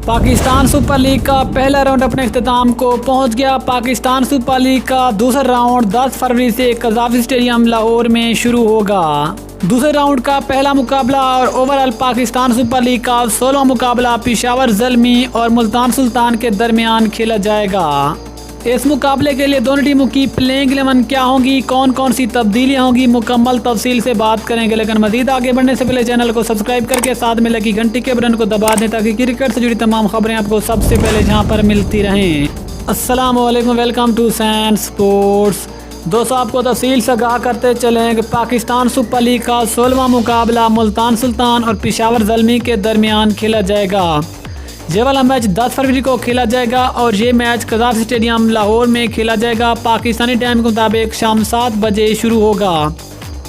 Pakistan super league का पहला round अपने इख्तिताम को पहुंच गया। पाकिस्तान सुपर लीग का दूसरा राउंड 10 फरवरी से कज़ाफ़ी स्टेडियम लाहौर में शुरू होगा। दूसरे राउंड का पहला मुकाबला और ओवरऑल पाकिस्तान सुपर लीग का 16वां मुकाबला पेशावर ज़ल्मी और मुल्तान सुल्तान के दरमियान खेला जाएगा। इस मुकाबले के लिए दोनों टीमों की प्लेइंग 11 क्या होंगी, कौन कौन सी तब्दीलियां होंगी, मुकम्मल तफसील से बात करेंगे। लेकिन मज़ीद आगे बढ़ने से पहले चैनल को सब्सक्राइब करके साथ में लगी घंटी के बटन को दबा दें ताकि क्रिकेट से जुड़ी तमाम खबरें आपको सबसे पहले जहां पर मिलती रहें। अस्सलाम वालेकुम, वेलकम टू सैन स्पोर्ट्स। दोस्तों, आपको तफसील से आगाह करते चलें कि पाकिस्तान सुपर लीग का 16वां मुकाबला मुल्तान सुल्तान और पेशावर ज़ल्मी के दरमियान खेला जाएगा। ये वाला मैच 10 फरवरी को खेला जाएगा और ये मैच कज़ाफ़ी स्टेडियम लाहौर में खेला जाएगा। पाकिस्तानी टाइम के मुताबिक शाम 7 बजे शुरू होगा।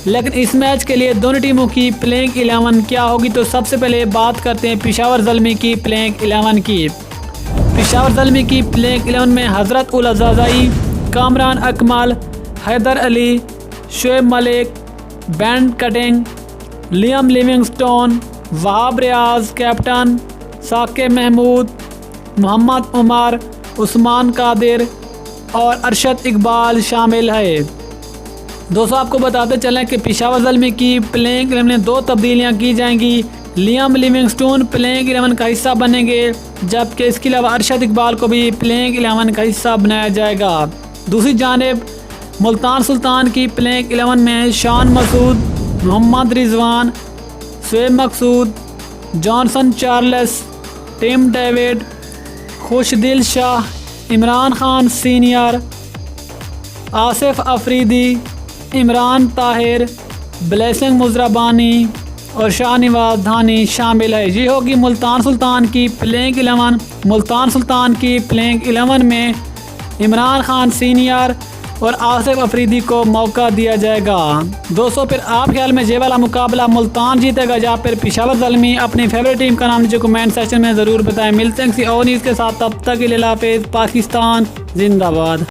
लेकिन इस मैच के लिए दोनों टीमों की प्लेइंग 11 क्या होगी, तो सबसे पहले बात करते हैं पेशावर ज़ल्मी की प्लेइंग 11 की। पेशावर ज़ल्मी की प्लेइंग 11 में Hazratullah Zazai, Kamran Akmal, Haider Ali, Shoaib Malik, Ben Cutting, Liam Livingstone, Wahab Riaz captain, Saqib Mahmood, Mohammad Umar, Usman Qadir और अरशद इकबाल शामिल है। दोस्तों, आपको बताते चलें कि पेशावर ज़ल्मी की प्लेइंग 11 में 2 तब्दीलियां की जाएंगी। लियाम लिविंगस्टोन प्लेइंग 11 का हिस्सा बनेंगे, जबकि इसके अलावा अरशद इकबाल को भी प्लेइंग 11 का हिस्सा बनाया जाएगा। दूसरी जानिब मुल्तान सुल्तान की प्लेइंग 11 में Shan Masood, Mohammad Rizwan, Shoaib Maqsood, Johnson Charles, Tim David, Khushdil Shah, Imran Khan senior, Asif Afridi, Imran Tahir, Blessing Muzarabani और शाहनवाज धानी शामिल है। ये होगी मुल्तान सुल्तान की प्लेइंग 11। मुल्तान सुल्तान की प्लेइंग 11 में इमरान खान सीनियर और आसिफ अफरीदी को मौका दिया जाएगा। दोस्तों, फिर आप ख्याल में ये वाला मुकाबला मुल्तान जीतेगा या फिर पेशावर ज़ल्मी? अपनी फेवरेट टीम का नाम नीचे कमेंट सेक्शन में ज़रूर बताएं। मिलते हैं किसी और न्यूज़ के साथ, तब तक के लिए हाफिज़। पाकिस्तान जिंदाबाद।